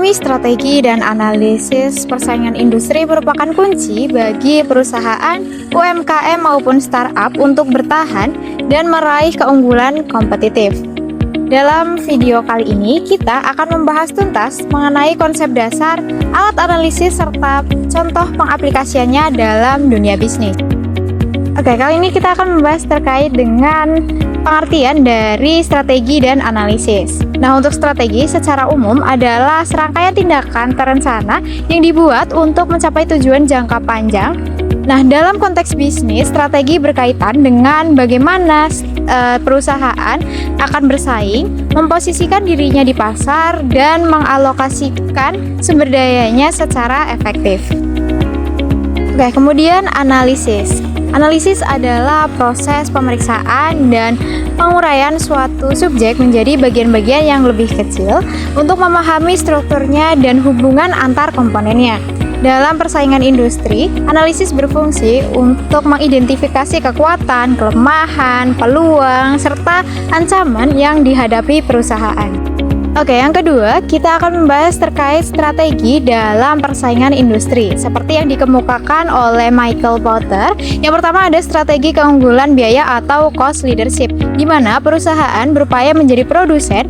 Memahami strategi dan analisis persaingan industri merupakan kunci bagi perusahaan, UMKM maupun startup untuk bertahan dan meraih keunggulan kompetitif. Dalam video kali ini, kita akan membahas tuntas mengenai konsep dasar, alat analisis, serta contoh pengaplikasiannya dalam dunia bisnis. Oke, kali ini kita akan membahas terkait dengan pengertian dari strategi dan analisis. Nah, untuk strategi secara umum adalah serangkaian tindakan terencana yang dibuat untuk mencapai tujuan jangka panjang. Nah, dalam konteks bisnis, strategi berkaitan dengan bagaimana perusahaan akan bersaing, memposisikan dirinya di pasar, dan mengalokasikan sumber dayanya secara efektif. Oke, kemudian analisis. Analisis adalah proses pemeriksaan dan penguraian suatu subjek menjadi bagian-bagian yang lebih kecil untuk memahami strukturnya dan hubungan antar komponennya. Dalam persaingan industri, analisis berfungsi untuk mengidentifikasi kekuatan, kelemahan, peluang, serta ancaman yang dihadapi perusahaan. Oke, yang kedua, kita akan membahas terkait strategi dalam persaingan industri, seperti yang dikemukakan oleh Michael Porter. Yang pertama ada strategi keunggulan biaya atau cost leadership, di mana perusahaan berupaya menjadi produsen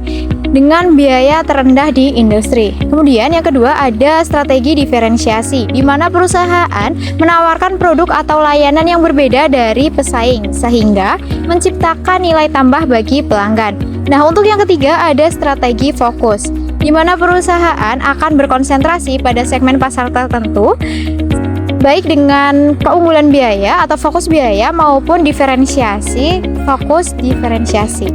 dengan biaya terendah di industri. Kemudian yang kedua ada strategi diferensiasi, di mana perusahaan menawarkan produk atau layanan yang berbeda dari pesaing, sehingga menciptakan nilai tambah bagi pelanggan. Nah, untuk yang ketiga ada strategi fokus, di mana perusahaan akan berkonsentrasi pada segmen pasar tertentu, baik dengan keunggulan biaya atau fokus biaya maupun diferensiasi, fokus diferensiasi.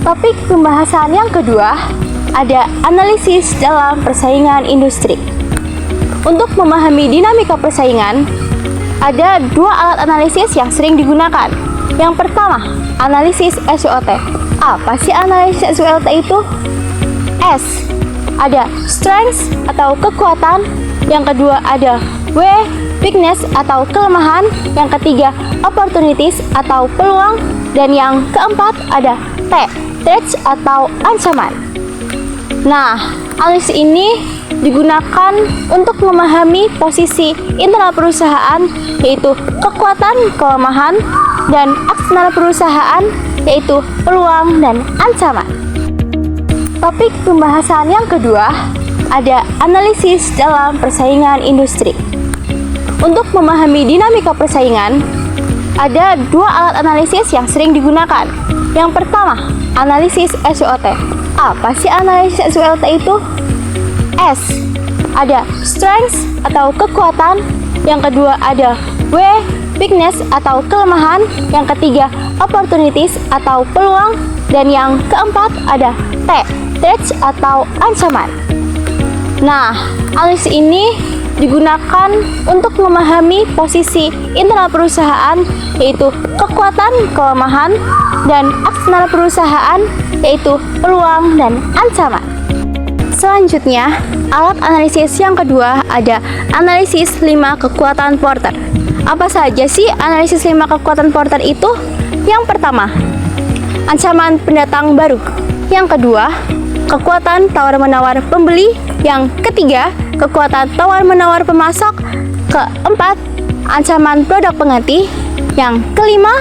Topik pembahasan yang kedua ada analisis dalam persaingan industri. Untuk memahami dinamika persaingan, ada dua alat analisis yang sering digunakan. Yang pertama, analisis SWOT. Apa sih analisis SWOT itu? S, ada strength atau kekuatan. Yang kedua ada W, weakness atau kelemahan. Yang ketiga, opportunities atau peluang. Dan yang keempat ada T, threats atau ancaman. Nah, analisis ini digunakan untuk memahami posisi internal perusahaan, yaitu kekuatan, kelemahan, dan eksternal perusahaan, yaitu peluang dan ancaman. Topik pembahasan yang kedua ada analisis dalam persaingan industri. Untuk memahami dinamika persaingan, ada dua alat analisis yang sering digunakan. Yang pertama, analisis SWOT. Apa sih analisis SWOT itu? S, ada strength atau kekuatan. Yang kedua ada W, weakness atau kelemahan. Yang ketiga, opportunities atau peluang. Dan yang keempat ada T, threats atau ancaman. Nah, analisis ini digunakan untuk memahami posisi internal perusahaan, yaitu kekuatan, kelemahan, dan eksternal perusahaan, yaitu peluang dan ancaman. Selanjutnya, alat analisis yang kedua ada analisis 5 kekuatan Porter. Apa saja sih analisis 5 kekuatan Porter itu? Yang pertama, ancaman pendatang baru. Yang kedua, kekuatan tawar-menawar pembeli. Yang ketiga, kekuatan tawar-menawar pemasok. Keempat, ancaman produk pengganti. Yang kelima,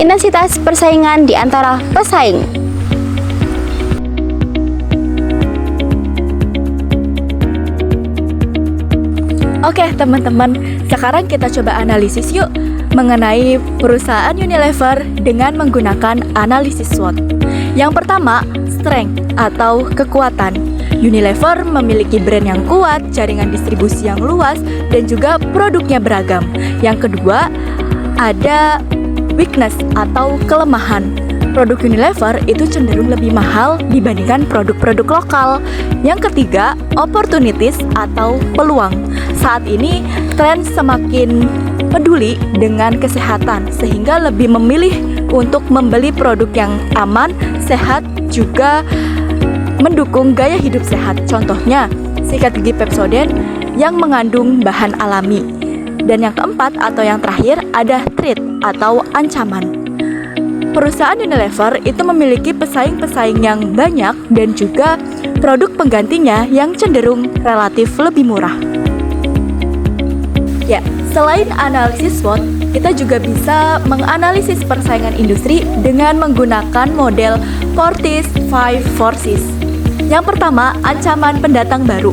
intensitas persaingan di antara pesaing. Oke teman-teman, sekarang kita coba analisis yuk mengenai perusahaan Unilever dengan menggunakan analisis SWOT. Yang pertama, strength atau kekuatan. Unilever memiliki brand yang kuat, jaringan distribusi yang luas, dan juga produknya beragam. Yang kedua, ada weakness atau kelemahan. Produk Unilever itu cenderung lebih mahal dibandingkan produk-produk lokal. Yang ketiga, opportunities atau peluang. Saat ini, tren semakin peduli dengan kesehatan, sehingga lebih memilih untuk membeli produk yang aman, sehat, juga mendukung gaya hidup sehat. Contohnya, sikat gigi Pepsodent yang mengandung bahan alami. Dan yang keempat atau yang terakhir ada threat atau ancaman. Perusahaan Unilever itu memiliki pesaing-pesaing yang banyak dan juga produk penggantinya yang cenderung relatif lebih murah. Ya, selain analisis SWOT, kita juga bisa menganalisis persaingan industri dengan menggunakan model Fortis 5 Forces. Yang pertama, ancaman pendatang baru.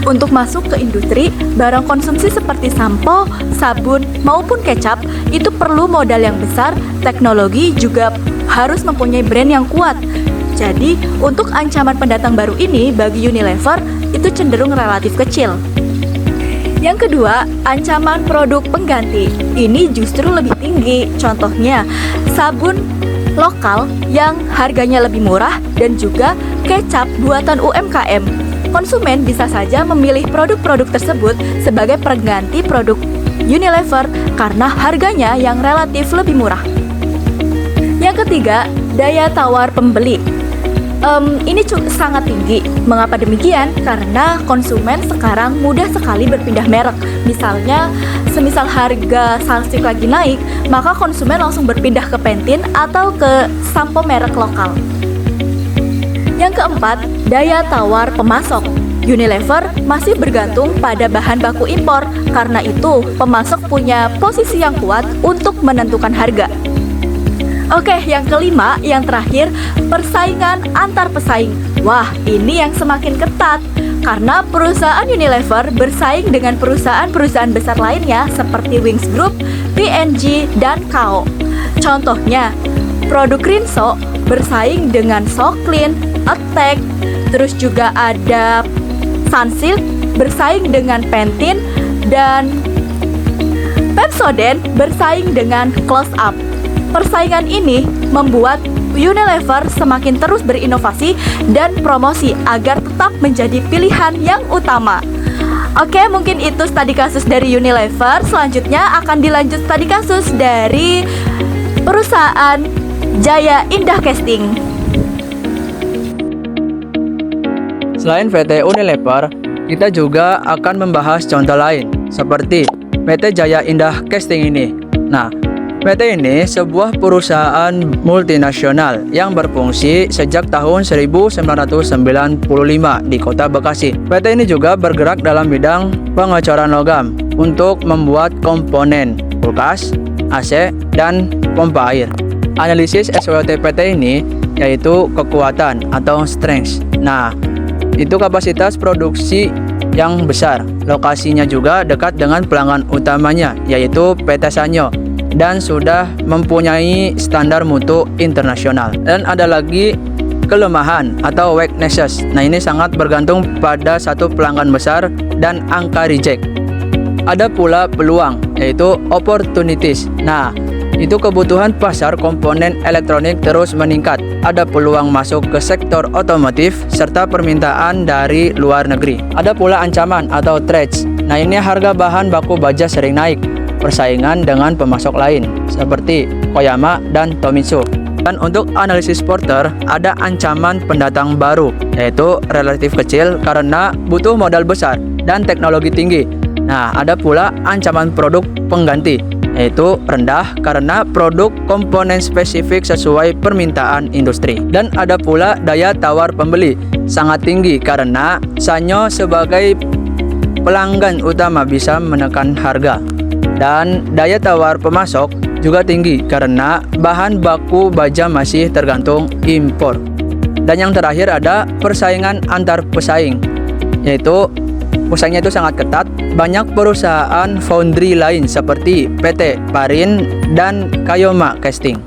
Untuk masuk ke industri, barang konsumsi seperti sampo, sabun, maupun kecap itu perlu modal yang besar, teknologi juga harus mempunyai brand yang kuat. Jadi, untuk ancaman pendatang baru ini bagi Unilever itu cenderung relatif kecil. Yang kedua, ancaman produk pengganti. Ini justru lebih tinggi. Contohnya, sabun lokal yang harganya lebih murah dan juga kecap buatan UMKM. Konsumen bisa saja memilih produk-produk tersebut sebagai pengganti produk Unilever karena harganya yang relatif lebih murah. Yang ketiga, daya tawar pembeli. Ini sangat tinggi. Mengapa demikian? Karena konsumen sekarang mudah sekali berpindah merek. Misalnya, semisal harga Sunsilk lagi naik, maka konsumen langsung berpindah ke Pantene atau ke sampo merek lokal. Yang keempat, daya tawar pemasok. Unilever masih bergantung pada bahan baku impor. Karena itu, pemasok punya posisi yang kuat untuk menentukan harga. Oke, yang kelima, yang terakhir, persaingan antar pesaing. Wah, ini yang semakin ketat. Karena perusahaan Unilever bersaing dengan perusahaan-perusahaan besar lainnya seperti Wings Group, P&G, dan Kao. Contohnya, produk Rinso bersaing dengan So Clean, Attack, terus juga ada Sunsilk bersaing dengan Pantene, dan Pepsodent bersaing dengan Close Up. Persaingan ini membuat Unilever semakin terus berinovasi dan promosi agar tetap menjadi pilihan yang utama. Oke, mungkin itu studi kasus dari Unilever. Selanjutnya akan dilanjut studi kasus dari perusahaan Jaya Indah Casting. Selain PT Unilever, kita juga akan membahas contoh lain, seperti PT Jaya Indah Casting ini. Nah, PT ini sebuah perusahaan multinasional yang berfungsi sejak tahun 1995 di Kota Bekasi. PT ini juga bergerak dalam bidang pengecoran logam untuk membuat komponen kulkas, AC, dan pompa air. Analisis SWOT PT ini yaitu kekuatan atau strength. Nah, itu kapasitas produksi yang besar. Lokasinya juga dekat dengan pelanggan utamanya, yaitu PT Sanyo, dan sudah mempunyai standar mutu internasional. Dan ada lagi kelemahan atau weaknesses. Nah, ini sangat bergantung pada satu pelanggan besar dan angka reject. Ada pula peluang, yaitu opportunities. Nah, itu kebutuhan pasar komponen elektronik terus meningkat. Ada peluang masuk ke sektor otomotif serta permintaan dari luar negeri. Ada pula ancaman atau threats. Nah, ini harga bahan baku baja sering naik. Persaingan dengan pemasok lain seperti Koyama dan Tomitsu. Dan untuk analisis Porter, ada ancaman pendatang baru, yaitu relatif kecil karena butuh modal besar dan teknologi tinggi. Nah, ada pula ancaman produk pengganti, yaitu rendah karena produk komponen spesifik sesuai permintaan industri. Dan ada pula daya tawar pembeli, sangat tinggi karena Sanyo sebagai pelanggan utama bisa menekan harga. Dan daya tawar pemasok juga tinggi karena bahan baku baja masih tergantung impor. Dan yang terakhir ada persaingan antar pesaing, yaitu pesaingnya itu sangat ketat. Banyak perusahaan foundry lain seperti PT Parin dan Kayoma Casting.